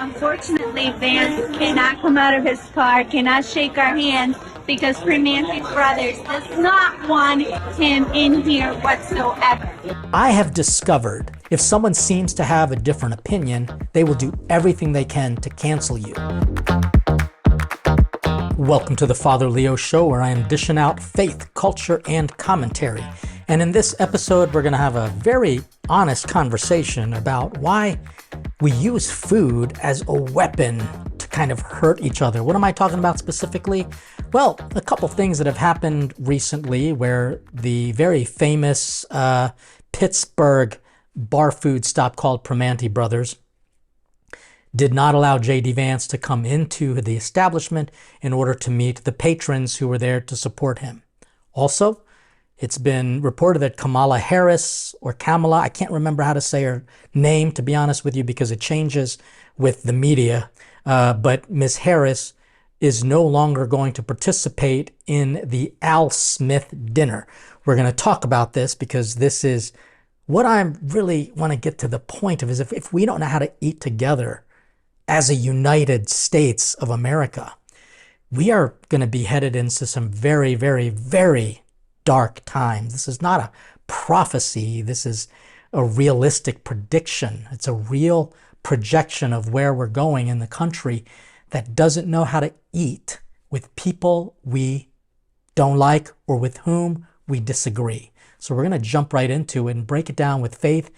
Unfortunately, Vance cannot come out of his car, cannot shake our hands because Pranti's Brothers does not want him in here whatsoever. I have discovered if someone seems to have a different opinion, they will do everything they can to cancel you. Welcome to the Father Leo Show, where I am dishing out faith, culture, and commentary. And in this episode, we're going to have a very honest conversation about why we use food as a weapon to kind of hurt each other. What am I talking about specifically? Well, a couple things that have happened recently where the very famous Pittsburgh bar food stop called Pranti Brothers did not allow J.D. Vance to come into the establishment in order to meet the patrons who were there to support him. Also, it's been reported that Kamala Harris, or Kamala, I can't remember how to say her name, to be honest with you, because it changes with the media, but Ms. Harris is no longer going to participate in the Al Smith dinner. We're going to talk about this because this is what I really want to get to the point of, is if we don't know how to eat together as a United States of America, we are going to be headed into some very, very, very dark times. This is not a prophecy. This is a realistic prediction. It's a real projection of where we're going in the country that doesn't know how to eat with people we don't like or with whom we disagree. So we're going to jump right into it and break it down with faith,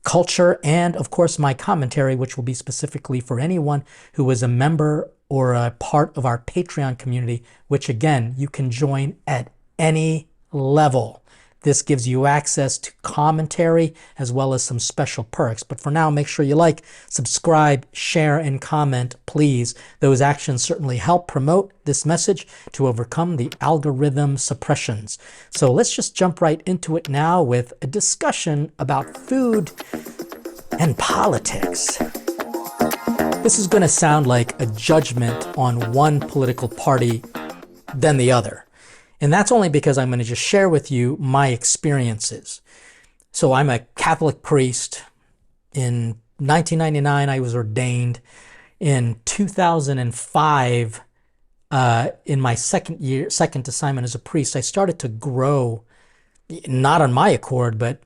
culture, and of course my commentary, which will be specifically for anyone who is a member or a part of our Patreon community, which again, you can join at any level. This gives you access to commentary as well as some special perks. But for now, make sure you like, subscribe, share, and comment, please. Those actions certainly help promote this message to overcome the algorithm suppressions. So let's just jump right into it now with a discussion about food and politics. This is going to sound like a judgment on one political party than the other. And that's only because I'm going to just share with you my experiences. So I'm a Catholic priest. In 1999, I was ordained. In 2005, in my second assignment as a priest, I started to grow, not on my accord, but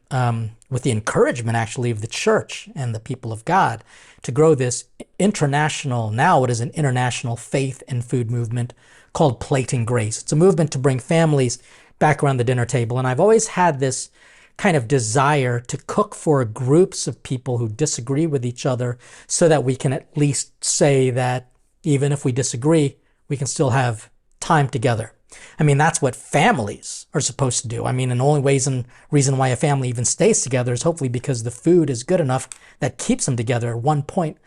with the encouragement actually of the church and the people of God, to grow this international, now it is an international faith and food movement called Plating Grace. It's a movement to bring families back around the dinner table. And I've always had this kind of desire to cook for groups of people who disagree with each other so that we can at least say that even if we disagree, we can still have time together. I mean, that's what families are supposed to do. I mean, and the only reason why a family even stays together is hopefully because the food is good enough that keeps them together. At one point,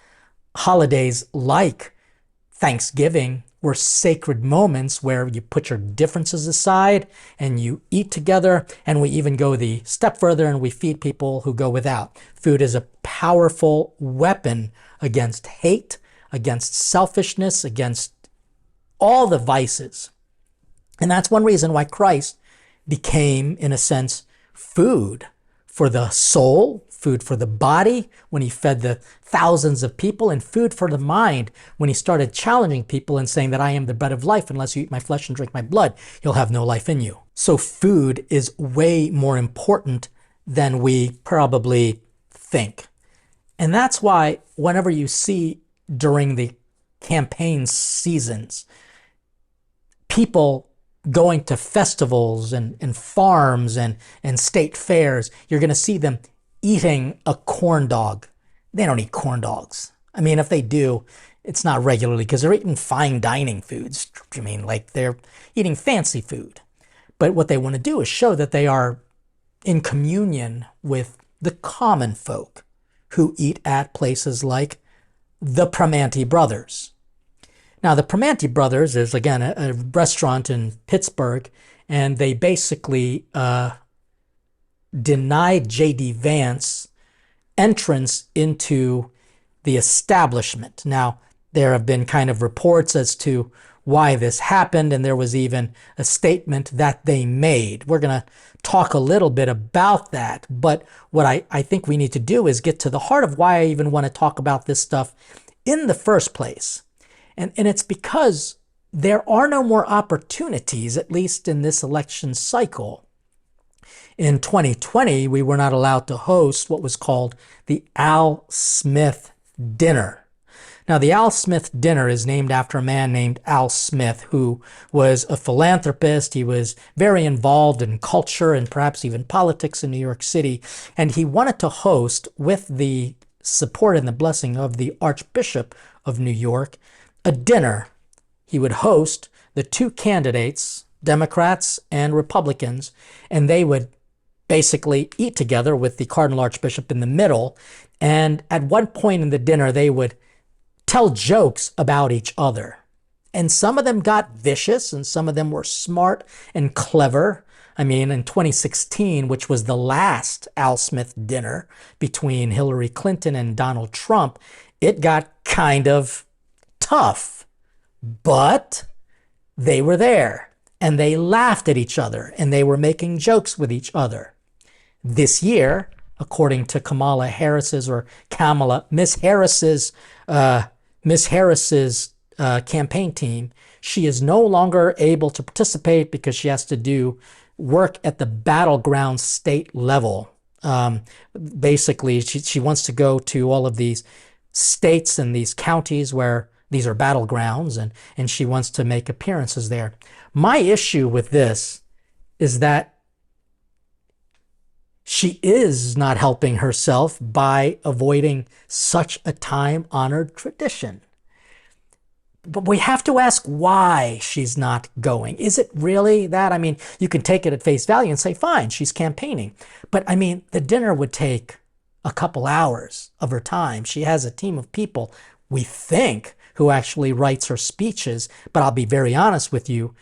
holidays like Thanksgiving were sacred moments where you put your differences aside and you eat together, and we even go the step further and we feed people who go without. Food is a powerful weapon against hate, against selfishness, against all the vices. And that's one reason why Christ became, in a sense, food for the soul, food for the body when he fed the thousands of people, and food for the mind when he started challenging people and saying that I am the bread of life. Unless you eat my flesh and drink my blood, you'll have no life in you. So food is way more important than we probably think. And that's why whenever you see during the campaign seasons, people going to festivals and farms and state fairs, you're going to see them eating a corn dog. They don't eat corn dogs. I mean, if they do, it's not regularly because they're eating fine dining foods. I mean, like they're eating fancy food. But what they want to do is show that they are in communion with the common folk who eat at places like the Pranti Brothers. Now, the Pranti Brothers is, again, a restaurant in Pittsburgh, and they basically denied J.D. Vance entrance into the establishment. Now, there have been kind of reports as to why this happened, and there was even a statement that they made. We're going to talk a little bit about that, but what I think we need to do is get to the heart of why I even want to talk about this stuff in the first place. And it's because there are no more opportunities, at least in this election cycle. In 2020, we were not allowed to host what was called the Al Smith Dinner. Now, the Al Smith Dinner is named after a man named Al Smith, who was a philanthropist. He was very involved in culture and perhaps even politics in New York City. And he wanted to host, with the support and the blessing of the Archbishop of New York, a dinner. He would host the two candidates, Democrats and Republicans, and they would basically eat together with the Cardinal Archbishop in the middle. And at one point in the dinner, they would tell jokes about each other. And some of them got vicious and some of them were smart and clever. I mean, in 2016, which was the last Al Smith dinner between Hillary Clinton and Donald Trump, it got kind of tough. But they were there and they laughed at each other and they were making jokes with each other. This year, according to Kamala Harris's or Kamala, Miss Harris's campaign team, she is no longer able to participate because she has to do work at the battleground state level. Basically, she wants to go to all of these states and these counties where these are battlegrounds, and she wants to make appearances there. My issue with this is that she is not helping herself by avoiding such a time-honored tradition. But we have to ask why she's not going. Is it really that? I mean, you can take it at face value and say, fine, she's campaigning. But I mean, the dinner would take a couple hours of her time. She has a team of people, we think, who actually writes her speeches. But I'll be very honest with you,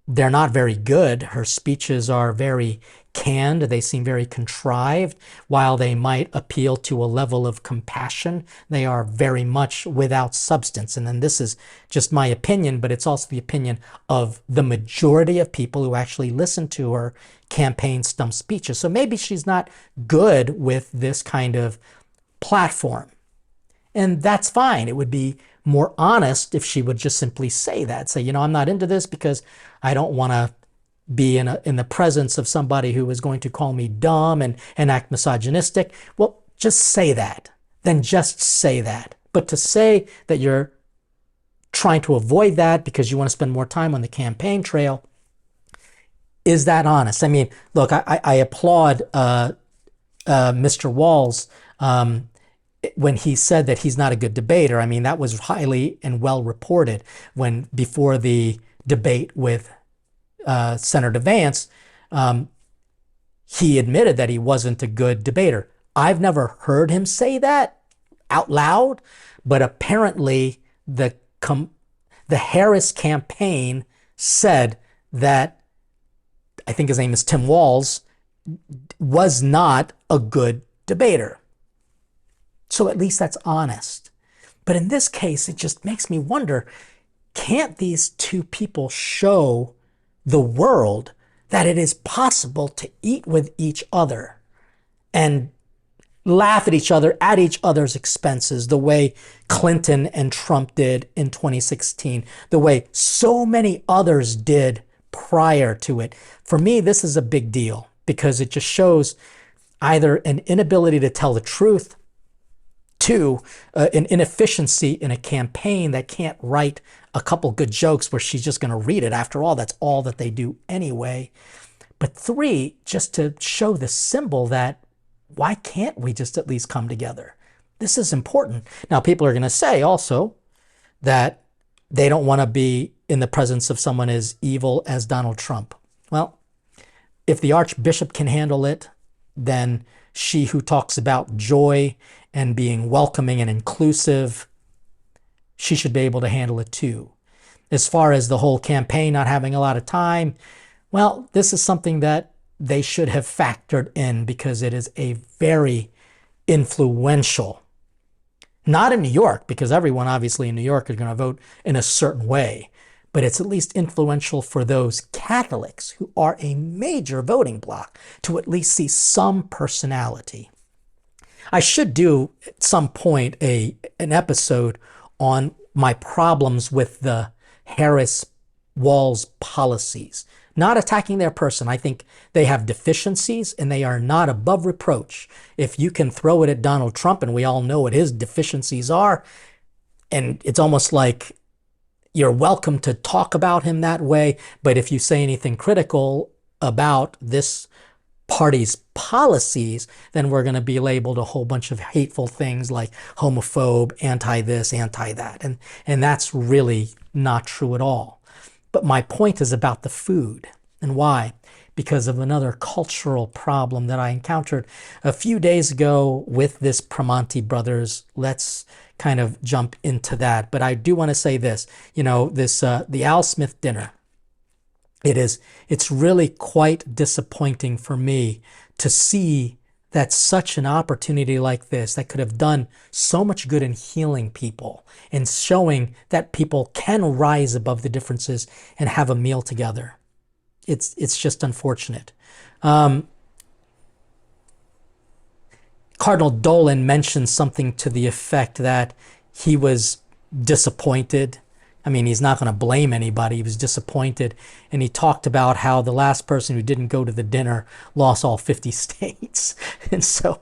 they're not very good. Her speeches are very canned. They seem very contrived. While they might appeal to a level of compassion, they are very much without substance. And then this is just my opinion, but it's also the opinion of the majority of people who actually listen to her campaign stump speeches. So maybe she's not good with this kind of platform. And that's fine. It would be more honest if she would just simply say that. Say, I'm not into this because I don't want to be in the presence of somebody who is going to call me dumb and act misogynistic. Well, just say that. Then just say that. But to say that you're trying to avoid that because you want to spend more time on the campaign trail, is that honest? I mean, look, I applaud Mr. Walz when he said that he's not a good debater. I mean, that was highly and well reported before the debate with Senator Vance. He admitted that he wasn't a good debater. I've never heard him say that out loud, but apparently the Harris campaign said that, I think his name is Tim Walz, was not a good debater. So at least that's honest. But in this case, it just makes me wonder, can't these two people show the world that it is possible to eat with each other and laugh at each other's expenses, the way Clinton and Trump did in 2016, the way so many others did prior to it? For me, this is a big deal because it just shows either an inability to tell the truth, two, an inefficiency in a campaign that can't write a couple good jokes where she's just going to read it. After all, that's all that they do anyway. But three, just to show the symbol that why can't we just at least come together? This is important. Now, people are going to say also that they don't want to be in the presence of someone as evil as Donald Trump. Well, if the Archbishop can handle it, then she who talks about joy and being welcoming and inclusive, she should be able to handle it too. As far as the whole campaign not having a lot of time, well, this is something that they should have factored in because it is a very influential, not in New York, because everyone obviously in New York is going to vote in a certain way, but it's at least influential for those Catholics who are a major voting bloc to at least see some personality. I should do at some point an episode on my problems with the Harris-Walz policies. Not attacking their person. I think they have deficiencies and they are not above reproach. If you can throw it at Donald Trump, and we all know what his deficiencies are, and it's almost like you're welcome to talk about him that way, but if you say anything critical about this party's policies, then we're going to be labeled a whole bunch of hateful things like homophobe, anti-this, anti-that. And that's really not true at all. But my point is about the food. And why? Because of another cultural problem that I encountered a few days ago with this Pranti brothers. Let's kind of jump into that. But I do want to say this, the Al Smith dinner. It's really quite disappointing for me to see that such an opportunity like this that could have done so much good in healing people and showing that people can rise above the differences and have a meal together. It's just unfortunate. Cardinal Dolan mentioned something to the effect that he was disappointed. I mean, he's not going to blame anybody. He was disappointed. And he talked about how the last person who didn't go to the dinner lost all 50 states. And so,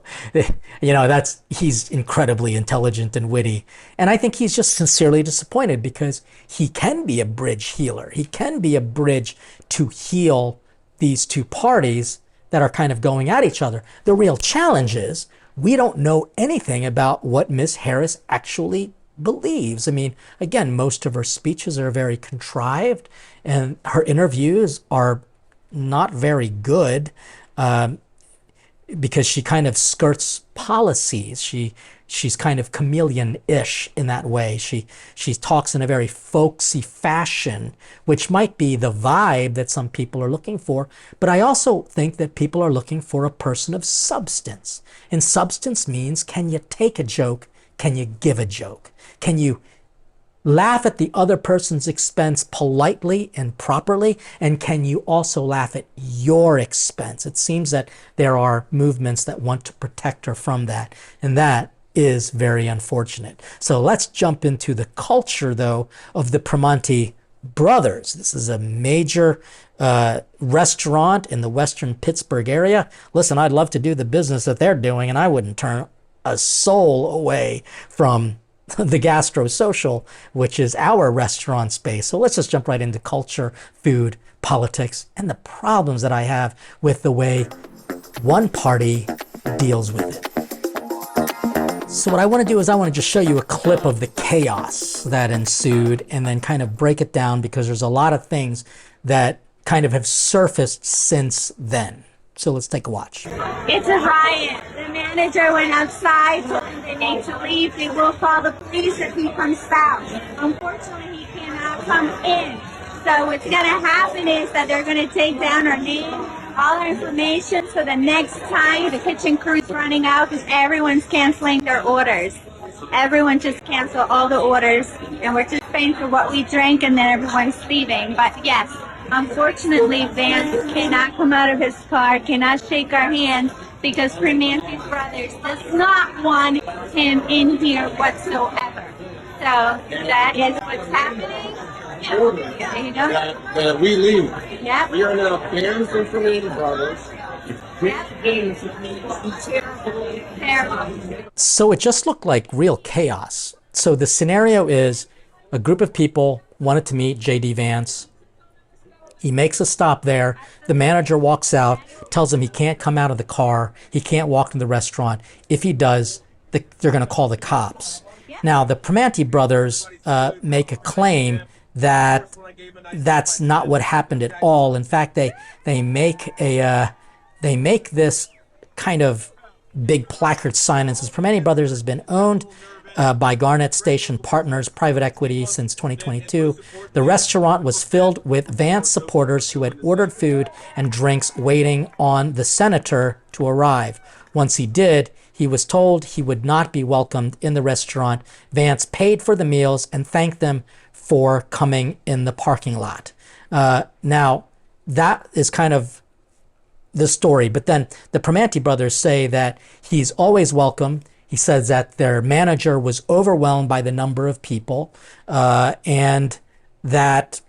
he's incredibly intelligent and witty. And I think he's just sincerely disappointed because he can be a bridge healer. He can be a bridge to heal these two parties that are kind of going at each other. The real challenge is we don't know anything about what Miss Harris actually believes. I mean, again, most of her speeches are very contrived and her interviews are not very good because she kind of skirts policies. She's kind of chameleon-ish in that way. She talks in a very folksy fashion, which might be the vibe that some people are looking for. But I also think that people are looking for a person of substance. And substance means, can you take a joke? Can you give a joke? Can you laugh at the other person's expense politely and properly? And can you also laugh at your expense? It seems that there are movements that want to protect her from that. And that is very unfortunate. So let's jump into the culture, though, of the Pranti brothers. This is a major restaurant in the western Pittsburgh area. Listen, I'd love to do the business that they're doing, and I wouldn't turn a soul away from the Gastro Social, which is our restaurant space. So let's just jump right into culture, food, politics, and the problems that I have with the way one party deals with it. So what I want to do is I want to just show you a clip of the chaos that ensued and then kind of break it down because there's a lot of things that kind of have surfaced since then. So let's take a watch. It's a riot. The manager went outside, told them they need to leave. They will call the police if he comes out. Unfortunately, he cannot come in. So what's going to happen is that they're going to take down our name, all our information, so the next time the kitchen crew's running out because everyone's canceling their orders. Everyone just cancel all the orders, and we're just paying for what we drink, and then everyone's leaving. But yes, unfortunately, Vance cannot come out of his car, cannot shake our hands because Pranti Brothers does not want him in here whatsoever. So that is what's happening. Yeah. There you go. That we leave. Yeah. We are now fans of Pranti Brothers. Terrible. So it just looked like real chaos. So the scenario is a group of people wanted to meet J.D. Vance. He makes a stop there. The manager walks out, tells him he can't come out of the car. He can't walk in the restaurant. If he does, they're going to call the cops. Now, the Pranti brothers make a claim that that's not what happened at all. In fact, they make this kind of big placard sign that says Pranti Brothers has been owned by Garnet Station Partners Private Equity since 2022. The restaurant was filled with Vance supporters who had ordered food and drinks waiting on the senator to arrive. Once he did, he was told he would not be welcomed in the restaurant. Vance paid for the meals and thanked them for coming in the parking lot. Now, that is kind of the story. But then the Pranti brothers say that he's always welcome. He says that their manager was overwhelmed by the number of people, and that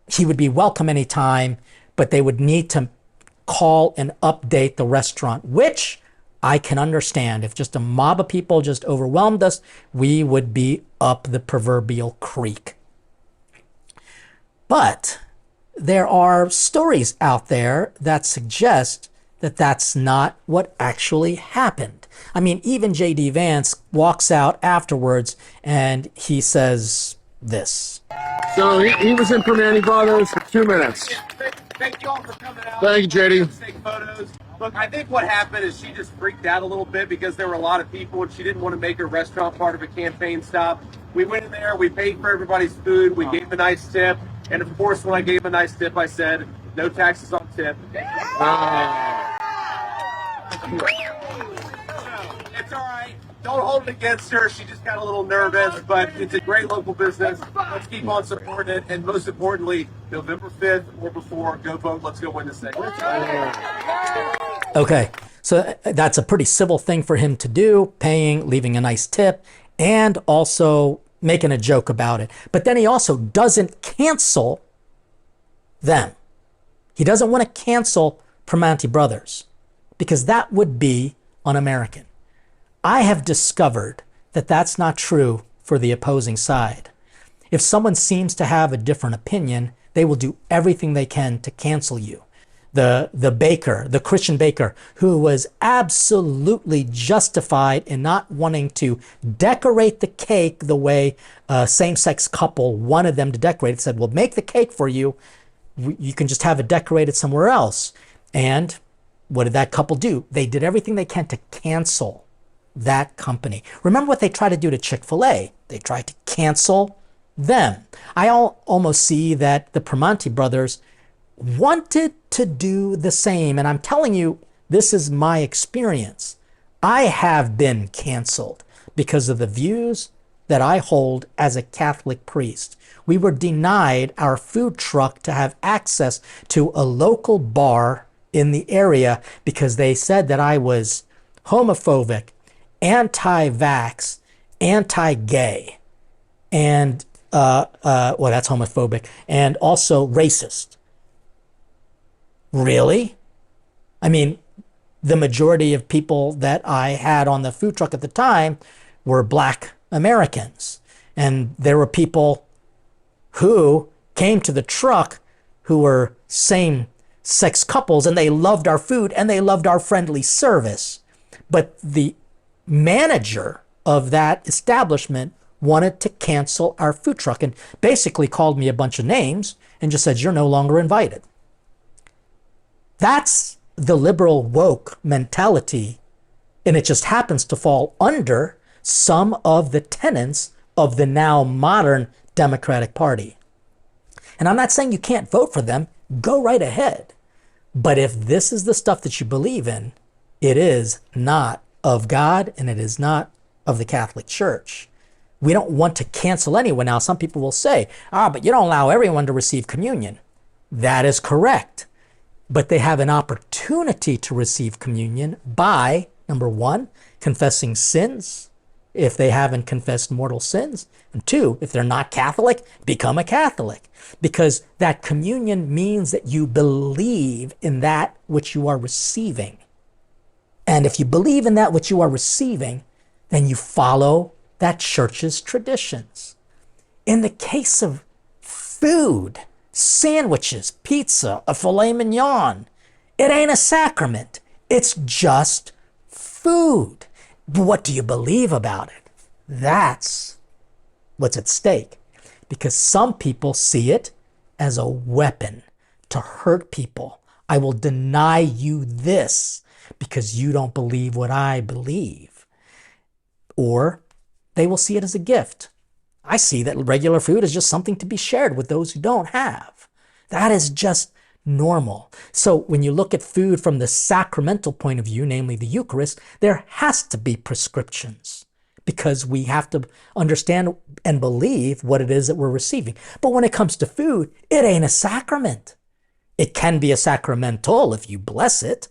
he would be welcome anytime, but they would need to call and update the restaurant, which I can understand. If just a mob of people just overwhelmed us, we would be up the proverbial creek. But there are stories out there that suggest that that's not what actually happened. I mean, even J.D. Vance walks out afterwards and he says this. So he was in Primanti Brothers for 2 minutes. Thank you all for coming out. Thank you, JD. Let's take photos. Look, I think what happened is she just freaked out a little bit because there were a lot of people and she didn't want to make her restaurant part of a campaign stop. We went in there, we paid for everybody's food, we gave them a nice tip, and of course when I gave them a nice tip, I said, no taxes on tip. It's all right. Don't hold it against her. She just got a little nervous, but it's a great local business. Let's keep on supporting it. And most importantly, November 5th or before, go vote. Let's go win this thing. Okay, so that's a pretty civil thing for him to do, paying, leaving a nice tip, and also making a joke about it. But then he also doesn't cancel them. He doesn't want to cancel Pranti Brothers because that would be un-American. I have discovered that that's not true for the opposing side. If someone seems to have a different opinion, they will do everything they can to cancel you. The baker, the Christian baker, who was absolutely justified in not wanting to decorate the cake the way a same-sex couple wanted them to decorate it, said, we'll make the cake for you. You can just have it decorated somewhere else. And what did that couple do? They did everything they can to cancel that company. Remember what they tried to do to Chick-fil-A. They tried to cancel them. I almost see that the Pranti Brothers wanted to do the same. And I'm telling you, this is my experience. I have been canceled because of the views that I hold as a Catholic priest. We were denied our food truck to have access to a local bar in the area because they said that I was homophobic, anti-vax, anti-gay, and well, that's homophobic, and also racist. Really? I mean, the majority of people that I had on the food truck at the time were Black Americans, and there were people who came to the truck who were same-sex couples, and they loved our food and they loved our friendly service. But the manager of that establishment wanted to cancel our food truck and basically called me a bunch of names and just said, you're no longer invited. That's the liberal woke mentality, and it just happens to fall under some of the tenets of the now modern Democratic Party. And I'm not saying you can't vote for them. Go right ahead. But if this is the stuff that you believe in, it is not of God and it is not of the Catholic Church. We don't want to cancel anyone. Now, some people will say, but you don't allow everyone to receive communion. That is correct. But they have an opportunity to receive communion by, number one, confessing sins if they haven't confessed mortal sins. And two, if they're not Catholic, become a Catholic. Because that communion means that you believe in that which you are receiving. And if you believe in that which you are receiving, then you follow that church's traditions. In the case of food, sandwiches, pizza, a filet mignon, it ain't a sacrament. It's just food. But what do you believe about it? That's what's at stake. Because some people see it as a weapon to hurt people. I will deny you this because you don't believe what I believe. Or they will see it as a gift. I see that regular food is just something to be shared with those who don't have. That is just normal. So when you look at food from the sacramental point of view, namely the Eucharist, there has to be prescriptions because we have to understand and believe what it is that we're receiving. But when it comes to food, it ain't a sacrament. It can be a sacramental if you bless it,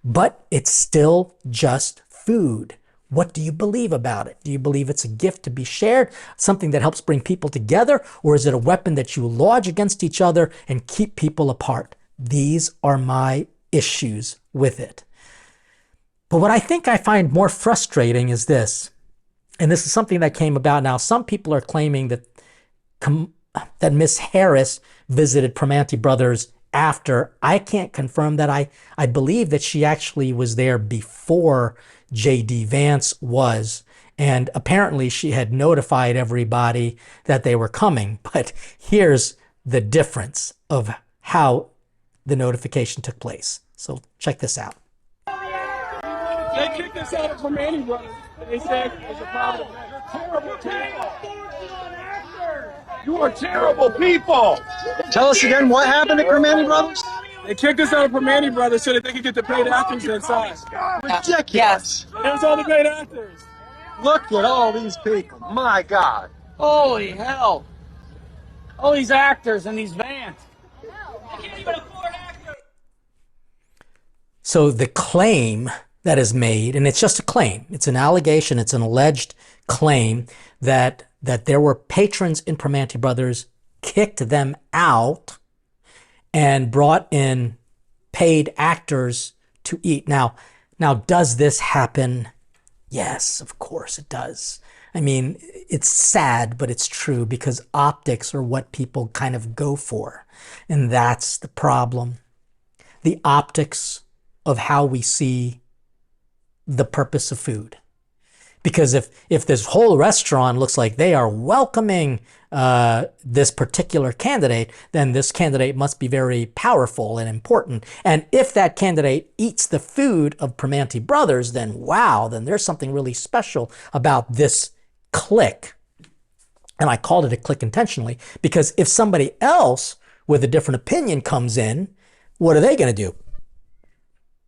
but it's still just food. What do you believe about it? Do you believe it's a gift to be shared, something that helps bring people together, or is it a weapon that you lodge against each other and keep people apart? These are my issues with it. But what I think I find more frustrating is this, and this is something that came about now. Some people are claiming that Miss Harris visited Pranti brothers after. I can't confirm that. I believe that she actually was there before J.D. Vance was, and apparently she had notified everybody that they were coming. But here's the difference of how the notification took place. So check this out. They kicked us out of Pranti brothers. They said it's a problem. You're terrible people. You are terrible people. Tell us again what happened at Kamala Brothers? They kicked us out of Pranti brothers so that they could get the paid actors inside. Ridiculous. Yes. There's all the paid actors. Look at all these people. My God. Holy hell. All these actors and these Vance. I can't even afford actors. So the claim that is made, and it's just a claim, it's an allegation, it's an alleged claim that there were patrons in Pranti Brothers, kicked them out, and brought in paid actors to eat. Now, does this happen? Yes, of course it does. I mean, it's sad, but it's true, because optics are what people kind of go for. And that's the problem. The optics of how we see the purpose of food. Because if this whole restaurant looks like they are welcoming this particular candidate, then this candidate must be very powerful and important. And if that candidate eats the food of Pranti Brothers, then wow, then there's something really special about this clique. And I called it a clique intentionally, because if somebody else with a different opinion comes in, what are they going to do?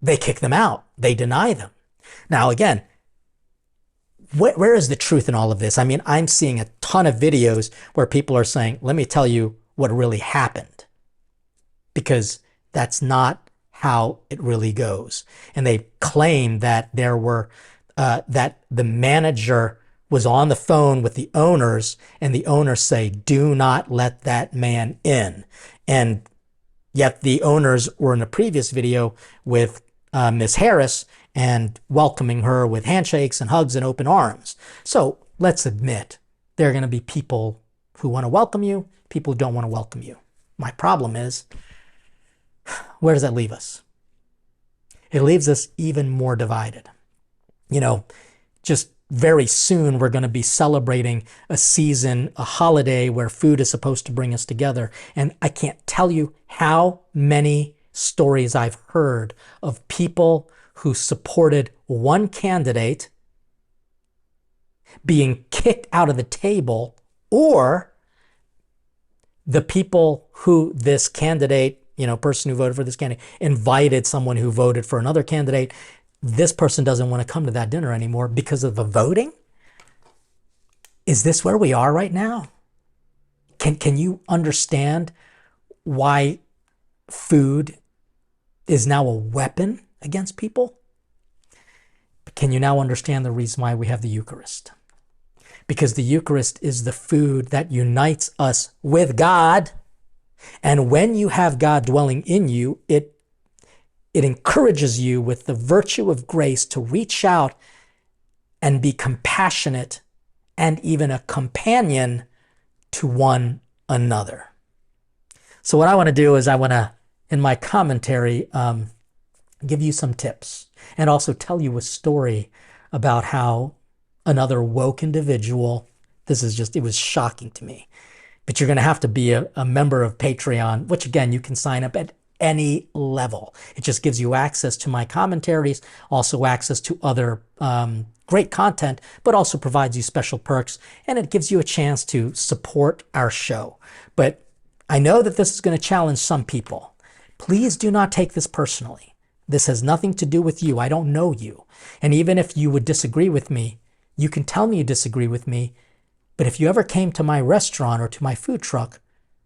They kick them out. They deny them. Now, again, where is the truth in all of this? I mean, I'm seeing a ton of videos where people are saying, let me tell you what really happened, because that's not how it really goes. And they claim that there were, that the manager was on the phone with the owners, and the owners say, do not let that man in. And yet the owners were in a previous video with Miss Harris and welcoming her with handshakes and hugs and open arms. So let's admit, there are going to be people who want to welcome you, people who don't want to welcome you. My problem is, where does that leave us? It leaves us even more divided. You know, just very soon we're going to be celebrating a season, a holiday where food is supposed to bring us together. And I can't tell you how many stories I've heard of people who supported one candidate being kicked out of the table, or the people who this candidate, person who voted for this candidate, invited someone who voted for another candidate. This person doesn't want to come to that dinner anymore because of the voting. Is this where we are right now? Can you understand why food is now a weapon against people? Can you now understand the reason why we have the Eucharist? Because the Eucharist is the food that unites us with God. And when you have God dwelling in you, it encourages you with the virtue of grace to reach out and be compassionate and even a companion to one another. So what I want to do is I want to, in my commentary, give you some tips and also tell you a story about how another woke individual, it was shocking to me, but you're going to have to be a member of Patreon, which again, you can sign up at any level. It just gives you access to my commentaries, also access to other great content, but also provides you special perks, and it gives you a chance to support our show. But I know that this is going to challenge some people. Please do not take this personally. This has nothing to do with you. I don't know you. And even if you would disagree with me, you can tell me you disagree with me. But if you ever came to my restaurant or to my food truck,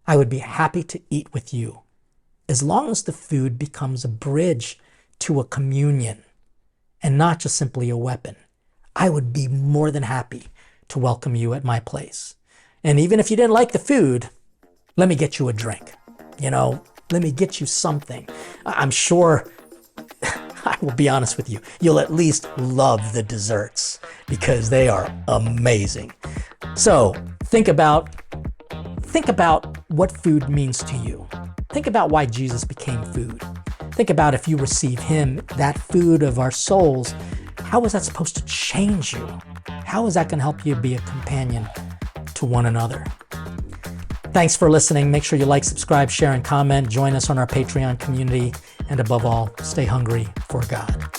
I would be happy to eat with you, as long as the food becomes a bridge to a communion and not just simply a weapon. I would be more than happy to welcome you at my place. And even if you didn't like the food, let me get you a drink. Let me get you something. I'm sure, I will be honest with you, you'll at least love the desserts because they are amazing. So think about what food means to you. Think about why Jesus became food. Think about if you receive him, that food of our souls, how is that supposed to change you? How is that going to help you be a companion to one another? Thanks for listening. Make sure you like, subscribe, share, and comment. Join us on our Patreon community. And above all, stay hungry for God.